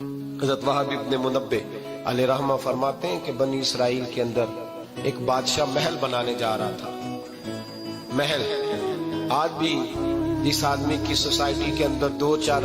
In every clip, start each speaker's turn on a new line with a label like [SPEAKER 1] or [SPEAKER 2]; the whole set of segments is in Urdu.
[SPEAKER 1] حضرت وہب ابن منبہ علیہ رحمہ فرماتے ہیں کہ بنی اسرائیل کے اندر ایک بادشاہ محل بنانے جا رہا تھا. محل آج بھی جس آدمی کی سوسائٹی کے اندر 2-4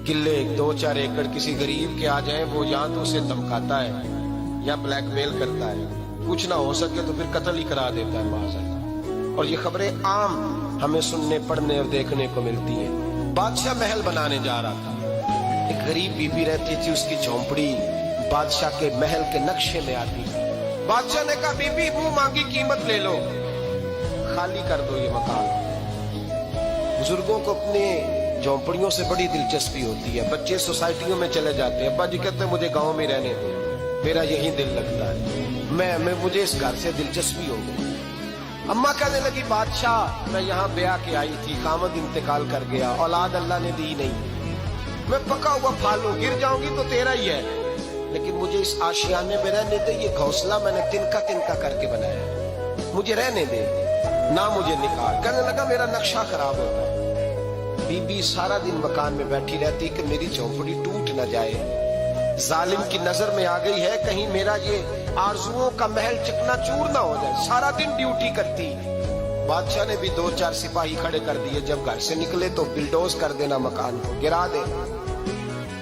[SPEAKER 1] کلے 2-4 ایکڑ کسی غریب کے آ جائیں، وہ یا تو اسے دھمکاتا ہے یا بلیک میل کرتا ہے، کچھ نہ ہو سکے تو پھر قتل ہی کرا دیتا ہے معاذ. اور یہ خبریں عام ہمیں سننے پڑھنے اور دیکھنے کو ملتی ہیں. بادشاہ محل بنانے جا رہا تھا. ایک غریب بی بی رہتی تھی، اس کی جھونپڑی بادشاہ کے محل کے نقشے میں آتی. بادشاہ نے کہا بی بی منہ مانگی قیمت لے لو، خالی کر دو یہ مکان. بزرگوں کو اپنے جھونپڑیوں سے بڑی دلچسپی ہوتی ہے. بچے سوسائٹیوں میں چلے جاتے ہیں، ابا جی کہتے ہیں مجھے گاؤں میں رہنے دو، میرا یہی دل لگتا ہے، مجھے اس گھر سے دلچسپی ہو گئی. اماں کہنے لگی بادشاہ میں یہاں بیاہ کے آئی تھی، خامد انتقال کر گیا، اولاد اللہ نے دی نہیں، میں پکا ہوا پھالوں، گر جاؤں گی تو تیرا ہی ہے، لیکن مجھے اس آشیانے میں رہنے دے. یہ گھونسلہ میں نے تنکا کر کے بنایا، مجھے رہنے دے، نہ مجھے نکال. کہنے لگا میرا نقشہ خراب ہوتا ہے. بی بی سارا دن مکان میں بیٹھی رہتی کہ میری جھونپڑی ٹوٹ نہ جائے. ظالم کی نظر میں آ گئی ہے کہیں میرا یہ آرزوؤں کا محل چکنا چور نہ ہو جائے. سارا دن ڈیوٹی کرتی. بادشاہ نے بھی 2-4 سپاہی کھڑے کر دیے، جب گھر سے نکلے تو بلڈوز کر دینا، مکان کو گرا دینا.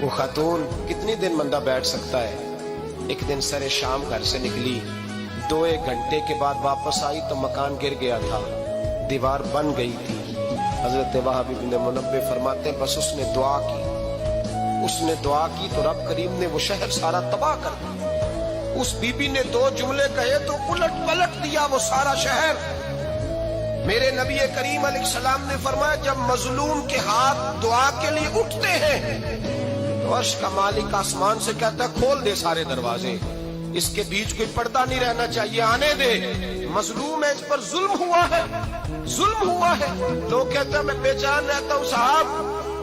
[SPEAKER 1] وہ خاتون کتنی دن بندہ بیٹھ سکتا ہے. ایک دن سر شام گھر سے نکلی، 2-1 گھنٹے کے بعد واپس آئی تو مکان گر گیا تھا، دیوار بن گئی تھی. حضرت وہب ابن منبہ فرماتے ہیں بس اس نے دعا کی تو رب کریم نے وہ شہر سارا تباہ کر دیا. اس بی بی نے 2 جملے کہے تو پلٹ دیا وہ سارا شہر. میرے نبی کریم علیہ السلام نے فرمایا جب مظلوم کے ہاتھ دعا کے لیے اٹھتے ہیں تو عرش کا مالک آسمان سے کہتا ہے کھول دے سارے دروازے، اس کے بیچ کوئی پردہ نہیں رہنا چاہیے، آنے دے. مظلوم ہے، اس پر ظلم ہوا ہے. لوگ کہتے ہیں میں بے چین رہتا ہوں صاحب،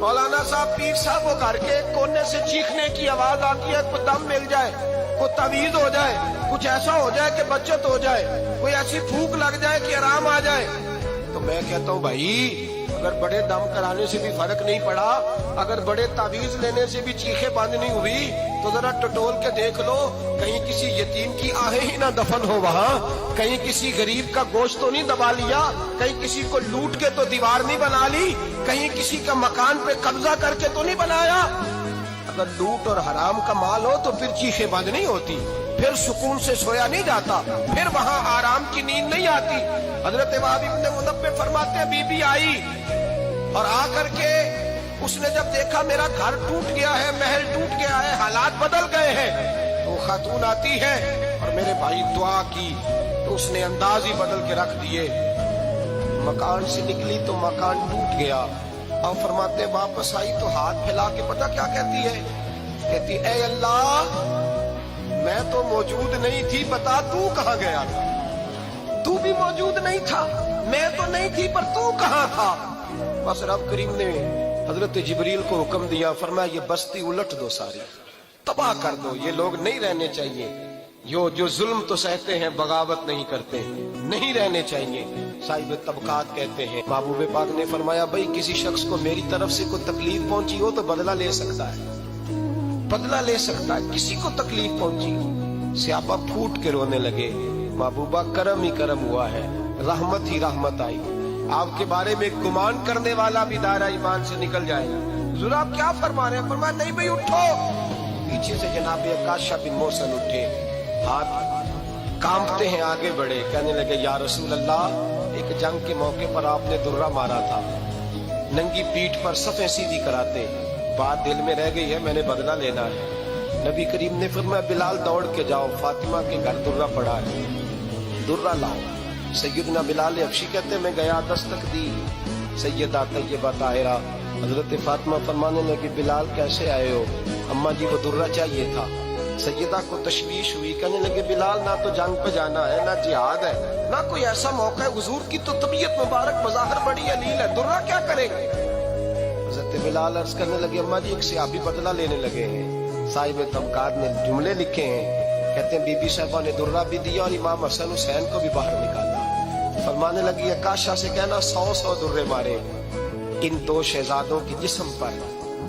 [SPEAKER 1] مولانا صاحب پیر صاحب، وہ گھر کے کونے سے چیخنے کی آواز آتی ہے، کوئی دم مل جائے، کوئی تعویذ ہو جائے، کچھ ایسا ہو جائے کہ بچت ہو جائے، کوئی ایسی پھونک لگ جائے کہ آرام آ جائے. تو میں کہتا ہوں بھائی اگر بڑے دم کرانے سے بھی فرق نہیں پڑا، اگر بڑے تعویذ لینے سے بھی چیخیں بند نہیں ہوئی، تو ذرا ٹٹول کے دیکھ لو کہیں کسی یتیم کی آہیں ہی نہ دفن ہو، وہاں کہیں کسی غریب کا گوشت تو نہیں دبا لیا، کہیں کسی کو لوٹ کے تو دیوار نہیں بنا لی، کہیں کسی کا مکان پہ قبضہ کر کے تو نہیں بنایا. اگر لوٹ اور حرام کا مال ہو تو پھر چیخیں بند نہیں ہوتی، پھر سکون سے سویا نہیں جاتا، پھر وہاں آرام کی نیند نہیں آتی. حضرت وہب ابن منبہ فرماتے ہیں بی بی آئی اور آ کر کے اس نے جب دیکھا میرا گھر ٹوٹ گیا ہے، محل ٹوٹ گیا ہے، حالات بدل گئے ہیں، تو خاتون آتی ہے اور میرے بھائی دعا کی تو اس نے انداز ہی بدل کے رکھ دیے. مکان سے نکلی تو مکان ٹوٹ گیا. اور فرماتے واپس آئی تو ہاتھ پھیلا کے پتہ کیا کہتی ہے؟ کہتی اے اللہ میں تو موجود نہیں تھی، بتا تو کہاں گیا تھا؟ تو بھی موجود نہیں تھا، میں تو نہیں تھی، پر تو کہاں تھا؟ بس رب کریم نے حضرت جبریل کو حکم دیا، فرمایا یہ بستی الٹ دو، ساری تباہ کر دو، یہ لوگ نہیں رہنے چاہیے، جو ظلم تو سہتے ہیں بغاوت نہیں کرتے، نہیں رہنے چاہیے. صاحب طبقات کہتے ہیں محبوب پاک نے فرمایا بھائی کسی شخص کو میری طرف سے کوئی تکلیف پہنچی ہو تو بدلہ لے سکتا ہے، کسی کو تکلیف پہنچی ہو. صحابہ پھوٹ کے رونے لگے، محبوبہ کرم ہی کرم ہوا ہے، رحمت ہی رحمت آئی. آپ کے بارے میں گمان کرنے والا بھی دائرہ ایمان سے نکل جائے گا. حضور آپ کیا فرما رہے ہیں؟ فرمایا نہیں بھائی اٹھو. پیچھے سے جناب عکاشہ بن محصن اٹھے، ہاتھ کانپتے ہیں، آگے بڑھے، کہنے لگے یا رسول اللہ ایک جنگ کے موقع پر آپ نے درہ مارا تھا، ننگی پیٹھ پر صفیں سیدھی کراتے، بات دل میں رہ گئی ہے، میں نے بدلہ لینا ہے. نبی کریم نے فرمایا بلال دوڑ کے جاؤ، فاطمہ کے گھر درہ پڑا ہے، درہ لاؤ. سیدنا بلال حبشی کہتے میں گیا، دستک دی سیدہ طیبہ طاہرہ. حضرت فاطمہ فرمانے لگی بلال کیسے آئے ہو؟ اماں جی وہ درہ چاہیے تھا. سیدہ کو تشویش ہوئی، کہنے لگے بلال نہ تو جنگ پہ جانا ہے، نہ جہاد ہے، نہ کوئی ایسا موقع ہے، حضور کی تو طبیعت مبارک مظاہر بڑی علیل ہے، درہ کیا کرے گا؟ حضرت بلال عرض کرنے لگے اماں جی ایک صحابی بدلہ لینے لگے ہیں. صاحب طبقات نے جملے لکھے ہیں، کہتے ہیں بی بی صاحبہ نے درہ بھی دیا اور امام حسن حسین کو بھی باہر نکالا. فرمانے لگی عکاشہ سے کہنا 100 درے مارے ان 2 شہزادوں کے جسم پر،